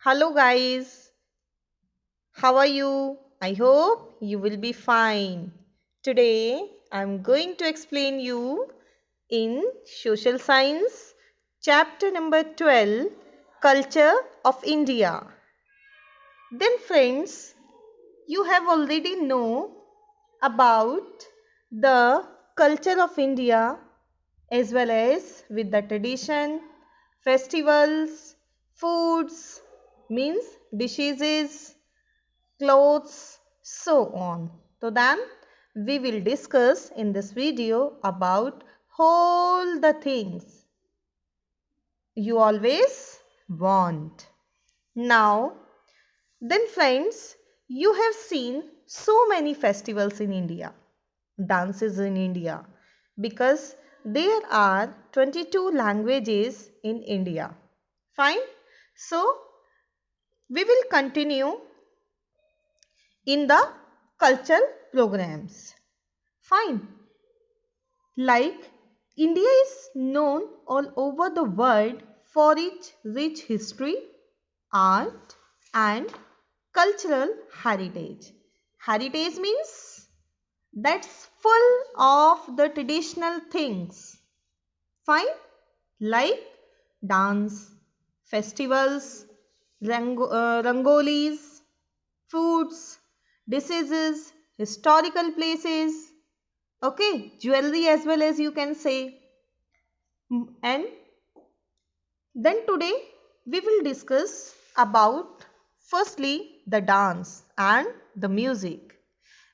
Hello guys, how are you? I hope you will be fine. Today I'm going to explain you in Social Science chapter number 12 Culture of India. Then friends, you have already know about the culture of India as well as with the tradition, festivals, foods, means dishes, clothes, so on. So then we will discuss in this video about all the things you always want. Now, then friends, you have seen so many festivals in India, dances in India, because there are 22 languages in India. Fine. So, we will continue in the cultural programs. Fine. Like India is known all over the world for its rich history, art, and cultural heritage. Heritage means that's full of the traditional things. Fine? Like dance, festivals, rangolis, foods, diseases, historical places, okay, jewelry as well as you can say. And then today we will discuss about firstly the dance and the music,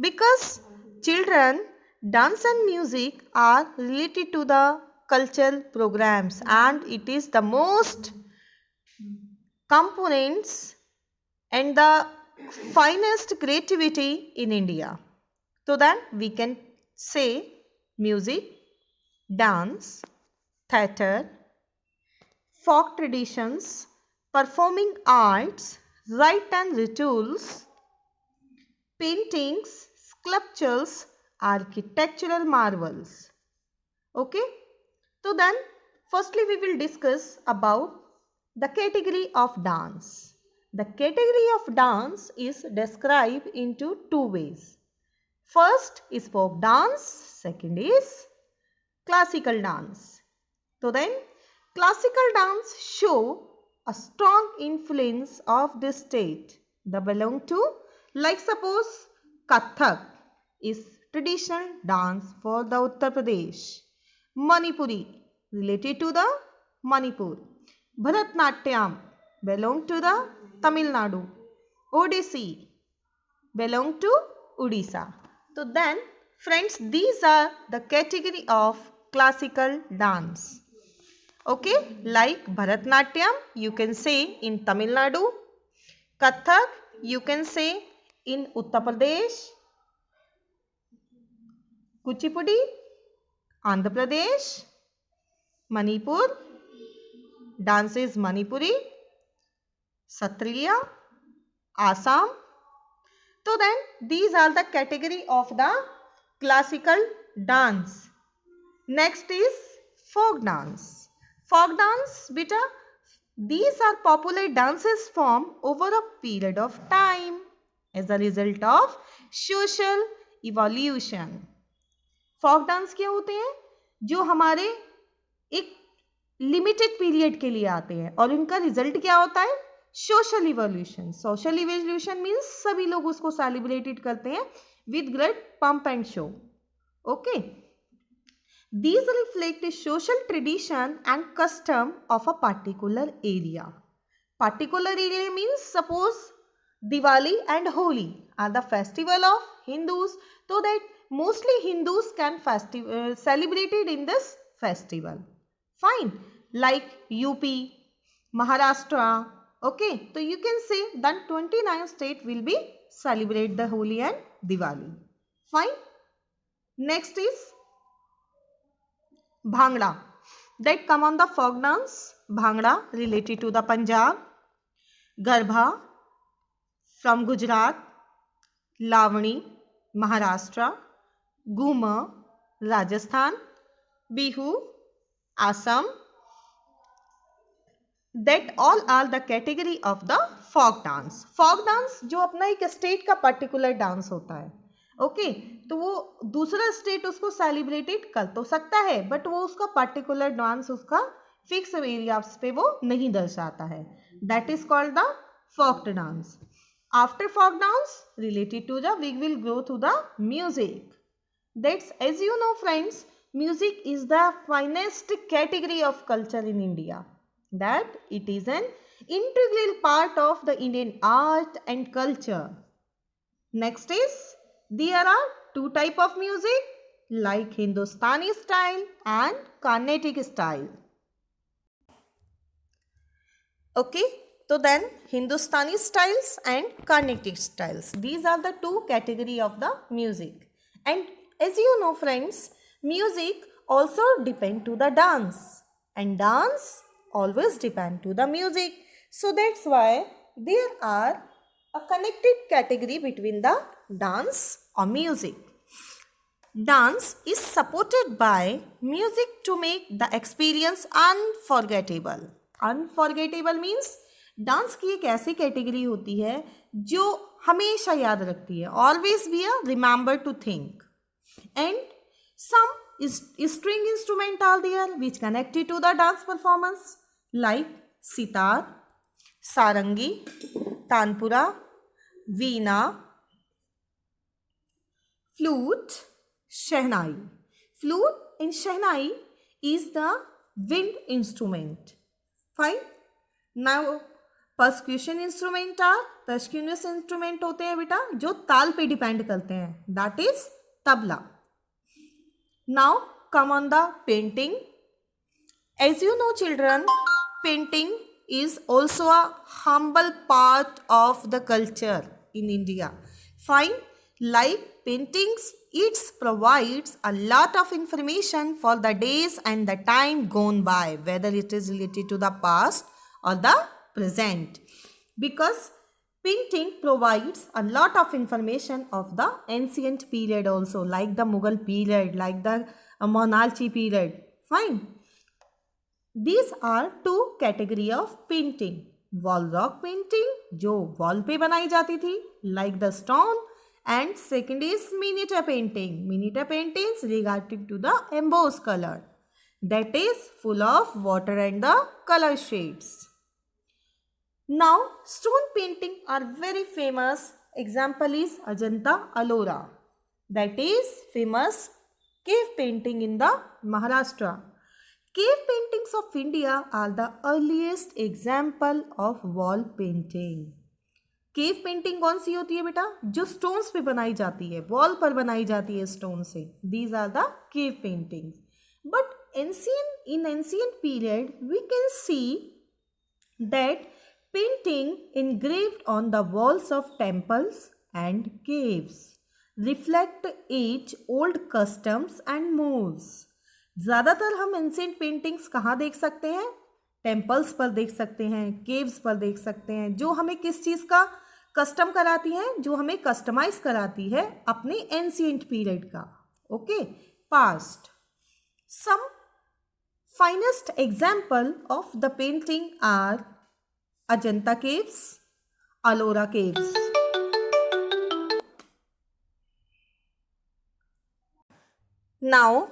because children dance and music are related to the cultural programs and it is the most components and the finest creativity in India. So then we can say music, dance, theatre, folk traditions, performing arts, rite and rituals, paintings, sculptures, architectural marvels. Okay? So then firstly we will discuss about the category of dance. The category of dance is described into two ways. First is folk dance, second is classical dance. So then classical dance show a strong influence of this state. They belong to, like suppose Kathak is traditional dance for the Uttar Pradesh. Manipuri related to the Manipur. Bharatnatyam belong to the Tamil Nadu. Odissi belong to Odisha. So then friends, these are the category of classical dance. Okay, like Bharatnatyam you can say in Tamil Nadu, Kathak you can say in Uttar Pradesh, Kuchipudi, Andhra Pradesh, Manipur, dance is Manipuri, Satriya, Assam. So then these are the category of the classical dance. Next is folk dance. Folk dance, beta, these are popular dances formed over a period of time as a result of social evolution. Folk dance क्या होते हैं? जो हमारे एक limited period के लिए आते हैं और इनका रिजल्ट क्या होता है? Social evolution. Social evolution means सभी लोग उसको सेलिब्रेटेड करते हैं with great pump and show. Okay, these reflect the social tradition and custom of a particular area. Particular area means suppose Diwali and Holi are the festival of Hindus, so that mostly Hindus can celebrate it in this festival. Fine. Like UP, Maharashtra. Okay, so you can say that 29 state will be celebrate the Holi and Diwali. Fine. Next is Bhangra, that come on the folk dance. Bhangra related to the Punjab, Garbha from Gujarat, Lavani Maharashtra, Ghumar Rajasthan, Bihu Assam, That all are the category of the folk dance. Folk dance जो अपना एक state का particular dance होता है, okay तो वो दूसरा state उसको सेलिब्रेटेड कर तो सकता है बट वो उसका पर्टिकुलर डांस उसका फिक्स एरियाज पे वो नहीं दर्शाता है. That is called the folk dance. After folk dance related to the we will go to the music. That's, as you know friends, music is the finest category of culture in India. That it is an integral part of the Indian art and culture. Next is, there are two type of music like Hindustani style and Carnatic style. Okay, so then Hindustani styles and Carnatic styles. These are the two category of the music. And as you know friends, music also depend to the dance and dance always depend to the music. So that's why there are a connected category between the dance or music. Dance is supported by music to make the experience unforgettable. Unforgettable means dance की एक ऐसी category होती है जो हमेशा याद रखती है. Always be a remember to think. And some string instrument are there which connected to the dance performance like sitar, sarangi, tanpura, veena, flute, shehnai. Flute and shehnai is the wind instrument. Fine. Now percussion instrument are percussion instrument होते हैं बेटा जो ताल पे depend करते हैं. That is tabla. Now come on the painting. As you know children, painting is also a humble part of the culture in India. Fine. Like paintings, it provides a lot of information for the days and the time gone by, whether it is related to the past or the present. Because painting provides a lot of information of the ancient period also, like the Mughal period, like the monarchy period. Fine. These are two category of painting. Wall rock painting जो wall पे बनाई जाती थी like the stone, and second is miniature painting. Miniature paintings regarding to the embossed color that is full of water and the color shades. Now stone painting are very famous. Example is Ajanta Ellora, that is famous cave painting in the Maharashtra. Cave paintings of India are the earliest example of wall painting. Cave painting कौन सी होती है बेटा जो stones पे बनाई जाती है, wall पर बनाई जाती है स्टोन से. These are the cave paintings. But in ancient period we can see that painting engraved on the walls of temples and caves reflect age old customs and moves. ज़्यादातर हम एंशिएंट पेंटिंग्स कहाँ देख सकते हैं? Temples पर देख सकते हैं, केव्स पर देख सकते हैं, जो हमें किस चीज़ का कस्टम कराती है, जो हमें कस्टमाइज कराती है अपने एंशिएंट पीरियड का. Okay, past. Some finest example of the painting are Ajanta caves, Ellora caves. Now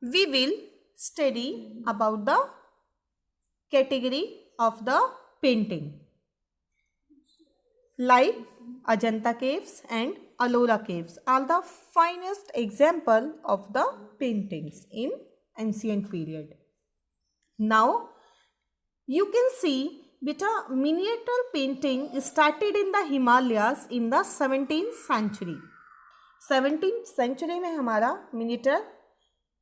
we will study about the category of the painting like Ajanta caves and Ellora caves are the finest example of the paintings in ancient period. Now you can see beta miniature painting started in the Himalayas in the 17th century. 17th century में हमारा miniature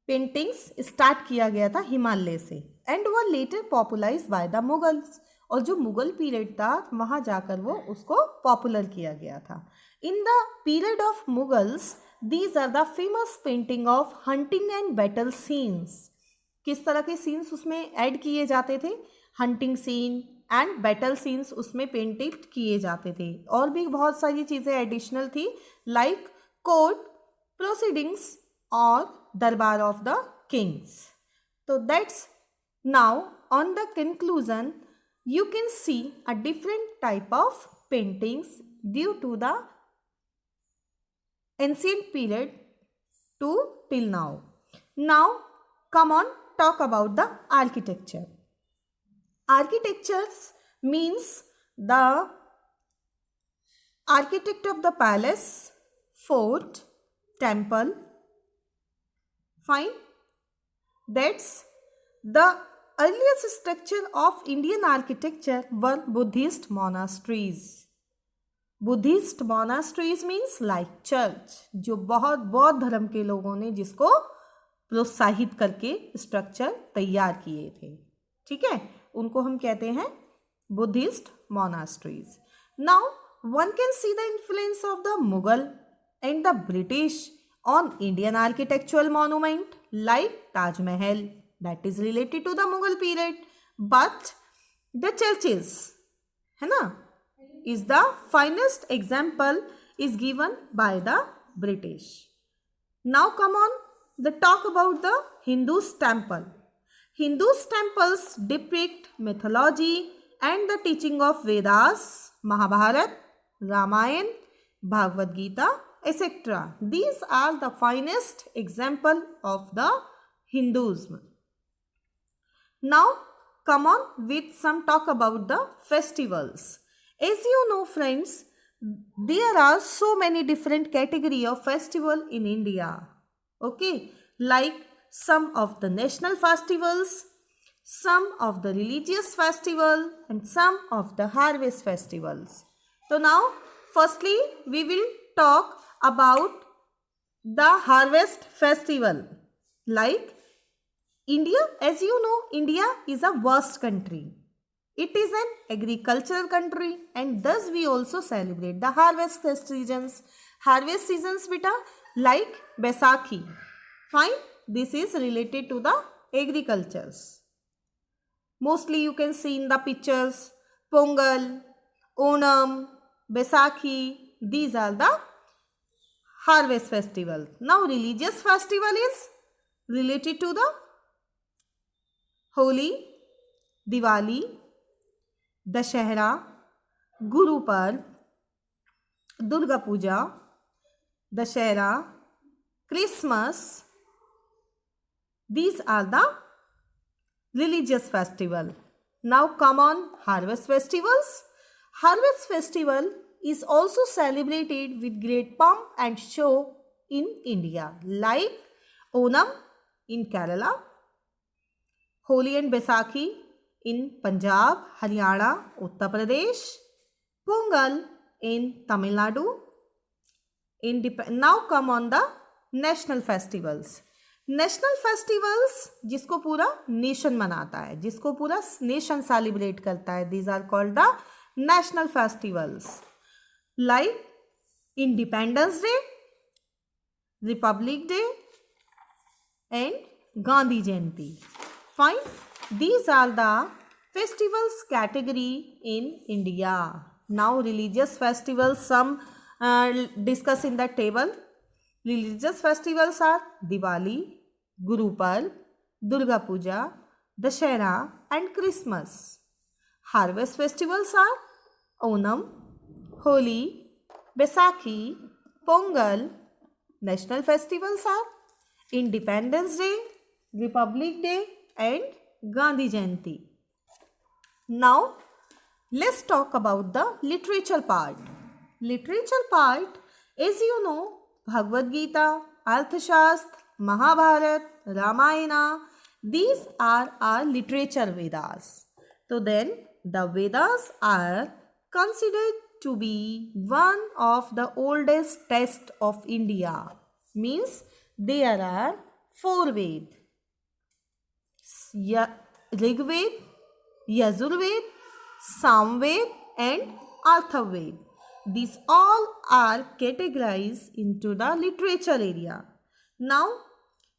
paintings start किया गया था हिमालय से and वो later popularize by the Mughals. और जो Mughal period था वहाँ जाकर वो उसको पॉपुलर किया गया था. In the period of Mughals these are the famous painting of hunting and battle scenes. किस तरह के सीन्स उसमें ऐड किए जाते थे? Hunting scene and battle scenes उसमें पेंटेड किए जाते थे. और भी बहुत सारी चीज़ें एडिशनल थी लाइक कोर्ट प्रोसीडिंग्स और दरबार ऑफ द किंग्स. तो that's now on the conclusion you can see a different type of paintings due to the ancient period to till now. Now come on, talk about the architecture. Architectures means the architect of the palace, fort, temple. Fine. That's the earliest structure of Indian architecture were Buddhist monasteries. Buddhist monasteries means like church, जो बहुत बौद्ध धर्म के लोगों ने जिसको प्रोत्साहित करके स्ट्रक्चर तैयार किए थे, ठीक है, उनको हम कहते हैं Buddhist monasteries. Now one can see the influence of the Mughal and the British on Indian architectural monument like Taj Mahal, that is related to the Mughal period, but the churches, है ना, is the finest example is given by the British. Now come on, the talk about the Hindus temple. Hindus temples depict mythology and the teaching of Vedas, Mahabharata, Ramayana, Bhagavad Gita, etc. These are the finest example of the Hinduism. Now come on with some talk about the festivals. As you know friends, there are so many different category of festival in India. Okay, like some of the national festivals, some of the religious festival and some of the harvest festivals. So now firstly we will talk about the harvest festival. Like India, as you know, India is a vast country. It is an agricultural country and thus we also celebrate the harvest seasons. Harvest seasons beta like Baisakhi. Fine, this is related to the agricultures. Mostly you can see in the pictures Pongal, Onam, Baisakhi, these are the harvest festivals. Now religious festival is related to the Holi, Diwali, Dashehra, Guru Parv, Durga Puja, Dashehra, Christmas. These are the religious festival. Now come on, harvest festivals. Harvest festival is also celebrated with great pomp and show in India, like Onam in Kerala, Holi and Baisakhi in Punjab, Haryana, Uttar Pradesh, Pongal in Tamil Nadu. Now come on the national festivals. National festivals जिसको पूरा nation मनाता है, जिसको पूरा nation celebrate करता है, these are called the national festivals like independence day, republic day and Gandhi Jayanti. Fine, these are the festivals category in India. Now religious festivals, some discuss in the table. Religious festivals are Diwali, Guru Parv, Durga Puja, Dashehra and Christmas. Harvest festivals are Onam, Holi, Baisakhi, Pongal. National festivals are Independence Day, Republic Day and Gandhi Jayanti. Now let's talk about the literature part. Literature part, as you know, Bhagavad Gita, Arthashastra, Mahabharata, Ramayana, these are our literature Vedas. So then the Vedas are considered to be one of the oldest texts of India. Means there are 4 Vedas: Rigved, Yajurved, Samved and Atharvaved. These all are categorized into the literature area. Now,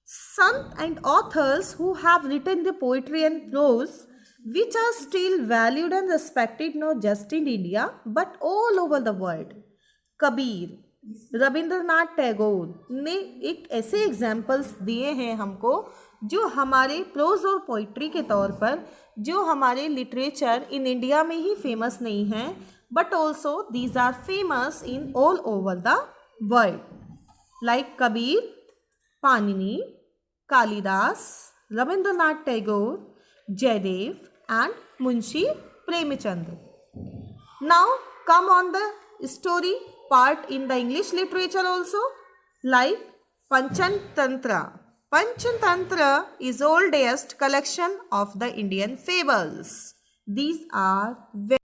sons and authors who have written the poetry and prose which are still valued and respected not just in India but all over the world. Kabir, Rabindranath Tagore ने एक ऐसे examples दिए हैं हमको जो हमारे pros और poetry के तौर पर जो हमारे लिटरेचर इन इंडिया में ही फेमस नहीं हैं, but also these are famous in all over the world, like Kabir, Panini, Kalidas, Rabindranath Tagore, Jaydev and Munshi Premchand. Now come on the story part in the English literature also, like Panchatantra. Panchatantra is oldest collection of the Indian fables. These are very